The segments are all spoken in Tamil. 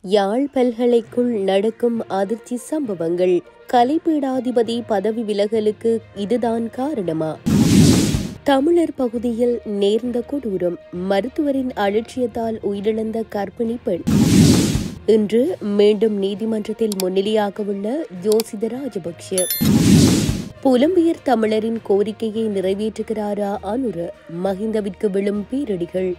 யாழ் பல்கலைக்குள் நடக்கும் அதிர்ச்சி சம்பவங்கள். கலைப்பீடாதிபதி பதவி விலகலுக்கு இதுதான் காரணமா? தமிழர் பகுதியில் நேர்ந்த கொடூரம். மருத்துவரின் அலட்சியத்தால் உயிரிழந்த கர்ப்பிணி பெண். இன்று மீண்டும் நீதிமன்றத்தில் முன்னிலையாகவுள்ள யோசித ராஜபக்ஷ. புலம்பெயர் தமிழரின் கோரிக்கையை நிறைவேற்றுகிறாரா அனுர? மஹிந்தவிற்கு விழும் பேரிடிகள்.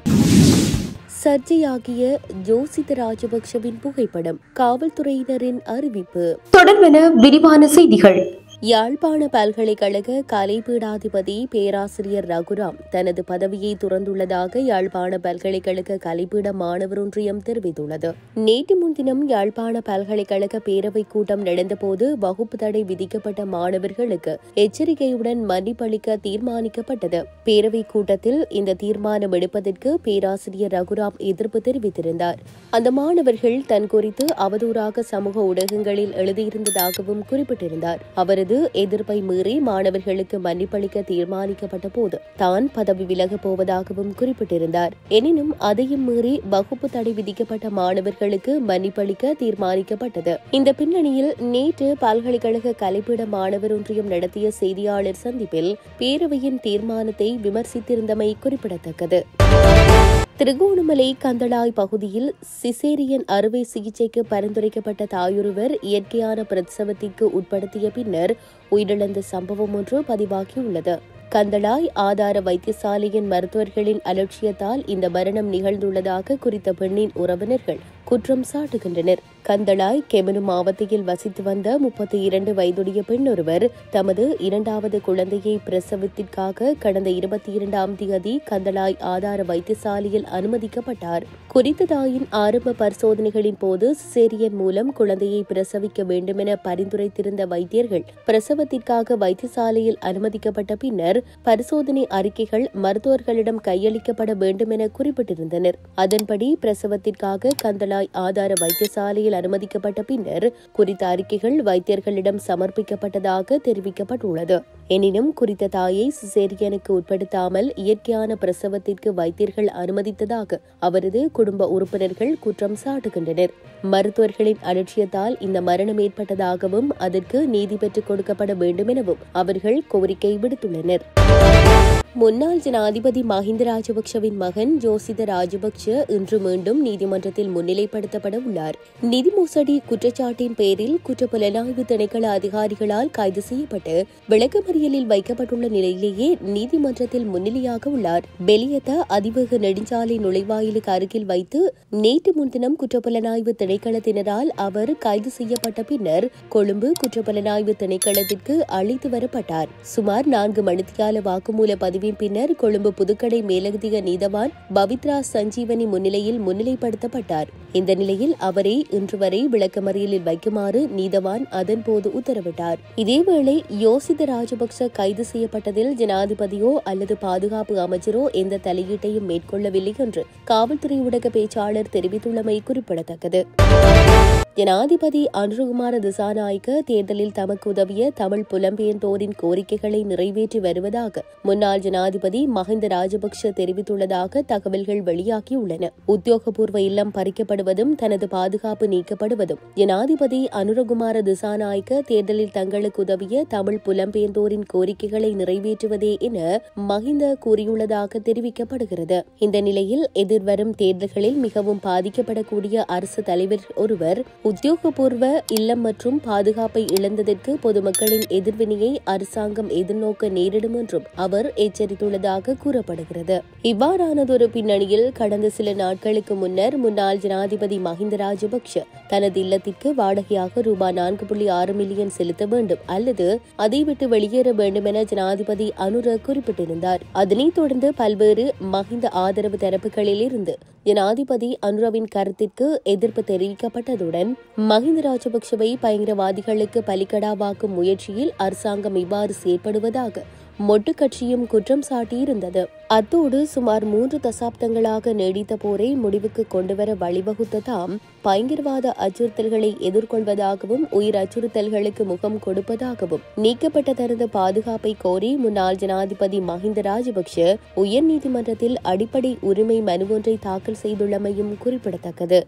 சர்ச்சையாகிய யோசித ராஜபக்ஷவின் புகைப்படம். காவல்துறையினரின் அறிவிப்பு. தொடர்பென விரிவான செய்திகள். யாழ்ப்பாண பல்கலைக்கழக கலைப்பீடாதிபதி பேராசிரியர் ரகுராம் தனது பதவியை துறந்துள்ளதாக யாழ்ப்பாண பல்கலைக்கழக கலைப்பீட மாணவர் ஒன்றியம் தெரிவித்துள்ளது. நேற்று முன்தினம் யாழ்ப்பாண பல்கலைக்கழக பேரவைக் கூட்டம் நடந்தபோது வகுப்பு தடை விதிக்கப்பட்ட மாணவர்களுக்கு எச்சரிக்கையுடன் மன்னிப்பளிக்க தீர்மானிக்கப்பட்டது. பேரவைக் கூட்டத்தில் இந்த தீர்மானம் எடுப்பதற்கு பேராசிரியர் ரகுராம் எதிர்ப்பு தெரிவித்திருந்தார். அந்த மாணவர்கள் தன் குறித்து அவதூறாக சமூக ஊடகங்களில் எழுதியிருந்ததாகவும் குறிப்பிட்டிருந்தார். அவரது எதிர்ப்பை மீறி மாணவர்களுக்கு மன்னிப்பளிக்க தீர்மானிக்கப்பட்ட போது தான் பதவி விலகப் போவதாகவும் குறிப்பிட்டிருந்தார். எனினும் அதையும் மீறி வகுப்பு தடை விதிக்கப்பட்ட மாணவர்களுக்கு மன்னிப்பளிக்க தீர்மானிக்கப்பட்டது. இந்த பின்னணியில் நேற்று பல்கலைக்கழக கலைப்பீட மாணவர் ஒன்றியம் நடத்திய செய்தியாளர் சந்திப்பில் பேரவையின் தீர்மானத்தை விமர்சித்திருந்தமை குறிப்பிடத்தக்கது. திருகோணமலை கந்தளாய் பகுதியில் சிசேரியன் அறுவை சிகிச்சைக்கு பரிந்துரைக்கப்பட்ட தாயொருவர் இயற்கையான பிரசவத்திற்கு உட்படுத்திய பின்னர் உயிரிழந்த சம்பவம் ஒன்று பதிவாகியுள்ளது. கந்தளாய் ஆதார வைத்தியசாலையின் மருத்துவர்களின் அலட்சியத்தால் இந்த மரணம் நிகழ்ந்துள்ளதாக குறித்த பெண்ணின் உறவினர்கள் குற்றம் சாட்டுகின்றனர். கந்தளாய் கெமனு மாவட்டத்தில் வசித்து வந்த 32 வயதுடைய பெண்ணொருவர் தமது இரண்டாவது குழந்தையை பிரசவத்திற்காக கடந்த 22ஆம் தேதி கந்தளாய் ஆதார வைத்தியசாலையில் அனுமதிக்கப்பட்டார். குறித்த தாயின் ஆரம்ப பரிசோதனைகளின் போது சிசேரியன் மூலம் குழந்தையை பிரசவிக்க வேண்டுமென பரிந்துரைத்திருந்த வைத்தியர்கள் பிரசவத்திற்காக வைத்தியசாலையில் அனுமதிக்கப்பட்ட பின்னர் பரிசோதனை அறிக்கைகள் மருத்துவர்களிடம் கையளிக்கப்பட வேண்டும் என குறிப்பிட்டிருந்தனர். அதன்படி பிரசவத்திற்காக கந்தளாய் ஆதார வைத்தியசாலையில் அனுமதிக்கப்பட்ட பின்னர் குறித்த அறிக்கைகள் வைத்தியர்களிடம் சமர்ப்பிக்கப்பட்டதாக தெரிவிக்கப்பட்டுள்ளது. எனினும் குறித்த தாயை சிசேரியனுக்கு உட்படுத்தாமல் இயற்கையான பிரசவத்திற்கு வைத்தியர்கள் அனுமதித்ததாக அவரது குடும்ப உறுப்பினர்கள் குற்றம் சாட்டுகின்றனர். மருத்துவர்களின் அலட்சியத்தால் இந்த மரணம் ஏற்பட்டதாகவும் அதற்கு நீதி பெற்றுக் கொடுக்கப்பட வேண்டும் எனவும் அவர்கள் கோரிக்கை விடுத்துள்ளனர். முன்னாள் ஜனாதிபதி மஹிந்த ராஜபக்ஷவின் மகன் யோசித ராஜபக்ஷ இன்று மீண்டும் நீதிமன்றத்தில் முன்னிலைப்படுத்தப்பட உள்ளார். நிதி மோசடி குற்றச்சாட்டின் பேரில் குற்றப்புலனாய்வு திணைக்கள அதிகாரிகளால் கைது செய்யப்பட்டு விளக்கமறியலில் வைக்கப்பட்டுள்ள நிலையிலேயே நீதிமன்றத்தில் முன்னிலையாக உள்ளார். பெலியத்த அதிவேக நெடுஞ்சாலை நுழைவாயிலுக்கு அருகில் வைத்து நேற்று முன்தினம் குற்றப்புலனாய்வு திணைக்களத்தினரால் அவர் கைது செய்யப்பட்ட பின்னர் கொழும்பு குற்றப்புலனாய்வு திணைக்களத்திற்கு அழைத்து வரப்பட்டார். சுமார் 4 மணித்தியால வாக்குமூல பதிவு பின்னர் கொழும்பு புதுக்கடை மேலதிக நீதவான் பவித்ரா சஞ்சீவனி முன்னிலையில் முன்னிலைப்படுத்தப்பட்டார். இந்த நிலையில் அவரை இன்று வரை விளக்கமறியலில் வைக்குமாறு நீதவான் அதன்போது உத்தரவிட்டார். இதேவேளை யோசித ராஜபக்ச கைது செய்யப்பட்டதில் ஜனாதிபதியோ அல்லது பாதுகாப்பு அமைச்சரோ எந்த தலையீட்டையும் மேற்கொள்ளவில்லை என்று காவல்துறை ஊடக பேச்சாளர் தெரிவித்துள்ளமை குறிப்பிடத்தக்கது. ஜனாதிபதி அனுரகுமார திசாநாயக்க தேர்தலில் தமக்கு உதவிய தமிழ் புலம்பெயர்ந்தோரின் கோரிக்கைகளை நிறைவேற்றி வருவதாக முன்னாள் ஜனாதிபதி மஹிந்த ராஜபக்ஷ தெரிவித்துள்ளதாக தகவல்கள் வெளியாகியுள்ளன. உத்தியோகபூர்வ இல்லம் பறிக்கப்படுவதும் தனது பாதுகாப்பு நீக்கப்படுவதும் ஜனாதிபதி அனுரகுமார திசாநாயக்க தேர்தலில் தங்களுக்கு உதவிய தமிழ் புலம்பெயர்ந்தோரின் கோரிக்கைகளை நிறைவேற்றுவதே என மஹிந்த கூறியுள்ளதாக தெரிவிக்கப்படுகிறது. இந்த நிலையில் எதிர்வரும் தேர்தல்களில் மிகவும் பாதிக்கப்படக்கூடிய அரசு தலைவர் ஒருவர் உத்தியோகபூர்வ இல்லம் மற்றும் பாதுகாப்பை இழந்ததற்கு பொதுமக்களின் எதிர்வினையை அரசாங்கம் எதிர்நோக்க நேரிடும் என்றும் அவர் எச்சரித்துள்ளதாக கூறப்படுகிறது. இவ்வாறானதொரு பின்னணியில் கடந்த சில நாட்களுக்கு முன்னர் முன்னாள் ஜனாதிபதி மஹிந்த ராஜபக்ஷ தனது இல்லத்திற்கு வாடகையாக ரூபாய் 4.6 மில்லியன் செலுத்த வேண்டும் அல்லது அதை விட்டு வெளியேற வேண்டும் என ஜனாதிபதி அனுர குறிப்பிட்டிருந்தார். அதனைத் தொடர்ந்து பல்வேறு மஹிந்த ஆதரவு தரப்புகளில் இருந்து ஜனாதிபதி அனுரவின் கருத்திற்கு எதிர்ப்பு தெரிவிக்கப்பட்டதுடன் மஹிந்த ராஜபக்ஷவை பயங்கரவாதிகளுக்கு பலிகடாவாக்கும் முயற்சியில் அரசாங்கம் இவ்வாறு செயற்படுவதாக மொட்டு கட்சியும் குற்றம் சாட்டியிருந்தது. அத்தோடு சுமார் 3 தசாப்தங்களாக நீடித்த போரை முடிவுக்கு கொண்டுவர வழிவகுத்த தாம் பயங்கரவாத அச்சுறுத்தல்களை எதிர்கொள்வதாகவும் உயிர் அச்சுறுத்தல்களுக்கு முகம் கொடுப்பதாகவும் நீக்கப்பட்ட தனது பாதுகாப்பை கோரி முன்னாள் ஜனாதிபதி மஹிந்த ராஜபக்ஷ உயர்நீதிமன்றத்தில் அடிப்படை உரிமை மனு ஒன்றை தாக்கல் செய்துள்ளமையும் குறிப்பிடத்தக்கது.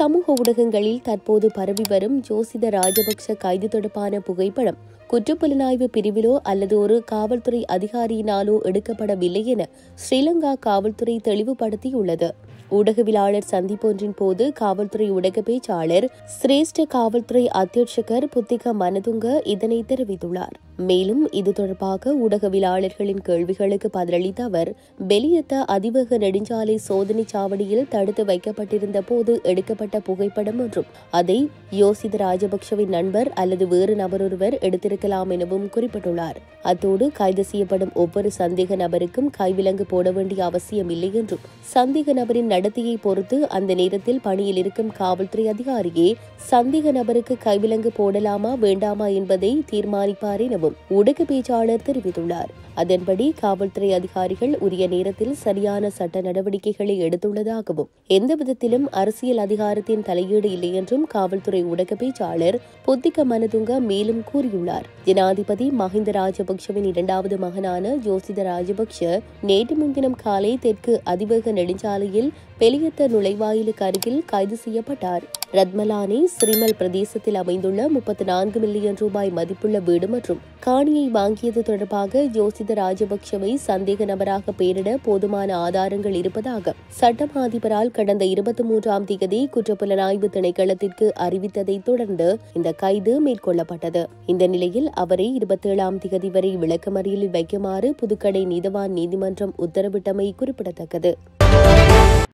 சமூக ஊடகங்களில் தற்போது பரவி வரும் ஜோசித ராஜபக்ஷ கைது தொடர்பான புகைப்படம் குற்றப்புலனாய்வு பிரிவிலோ அல்லது ஒரு காவல்துறை அதிகாரியினாலோ எடுக்கப்படவில்லை என ஸ்ரீலங்கா காவல்துறை தெளிவுபடுத்தியுள்ளது. ஊடகவியலாளர் சந்திப்பொன்றின் போது காவல்துறை ஊடக பேச்சாளர் சிரேஷ்ட காவல்துறை அத்தியட்சகர் புத்திக மனதுங்க இதனை தெரிவித்துள்ளார். மேலும் இது தொடர்பாக ஊடகவியலாளர்களின் கேள்விகளுக்கு பதிலளித்த அவர், பெலியத்த அதிவேக நெடுஞ்சாலை சோதனை சாவடியில் தடுத்து வைக்கப்பட்டிருந்த போது எடுக்கப்பட்ட புகைப்படம் ஒன்றும் அதை யோசித ராஜபக்ஷவின் நண்பர் அல்லது வேறு நபரொருவர் எடுத்திருக்கலாம் எனவும் குறிப்பிட்டுள்ளார். அத்தோடு கைது செய்யப்படும் ஒவ்வொரு சந்தேக நபருக்கும் கைவிலங்கு போட வேண்டிய அவசியம் இல்லை என்றும், சந்தேக நபரின் நடத்தையை பொறுத்து அந்த நேரத்தில் பணியில் இருக்கும் காவல்துறை அதிகாரியே சந்தேக நபருக்கு கைவிலங்கு போடலாமா வேண்டாமா என்பதை தீர்மானிப்பார் எனவும் ஊடக பேச்சாளர் தெரிவித்துள்ளார். அதன்படி காவல்துறை அதிகாரிகள் உரிய நேரத்தில் சரியான சட்ட நடவடிக்கைகளை எடுத்துள்ளதாகவும், எந்த விதத்திலும் அரசியல் அதிகாரத்தின் தலையீடு இல்லை என்றும் காவல்துறை ஊடக பேச்சாளர் புத்திக மனதுங்க மேலும் கூறியுள்ளார். ஜனாதிபதி மஹிந்த ராஜபக்ஷவின் இரண்டாவது மகனான ஜோசித ராஜபக்ஷ நேற்று முன்தினம் காலை தெற்கு அதிவேக நெடுஞ்சாலையில் பெலியத்த நுழைவாயிலுக்கு அருகில் கைது செய்யப்பட்டார். ரத்மலானே ஸ்ரீமல் பிரதேசத்தில் அமைந்துள்ள 34 மில்லியன் ரூபாய் மதிப்புள்ள வீடு மற்றும் காணியை வாங்கியது தொடர்பாக ஜோசித ராஜபக்ஷவை சந்தேக நபராக பெயரிட போதுமான ஆதாரங்கள் இருப்பதாக சட்டமா அதிபரால் கடந்த 23ஆம் தேதி குற்றப்புலனாய்வு திணைக்களத்திற்கு அறிவித்ததை தொடர்ந்து இந்த கைது மேற்கொள்ளப்பட்டது. இந்த நிலையில் அவரை 27ஆம் தேதி வரை விளக்கமறியலில் வைக்குமாறு புதுக்கடை நீதவான் நீதிமன்றம் உத்தரவிட்டமை குறிப்பிடத்தக்கது.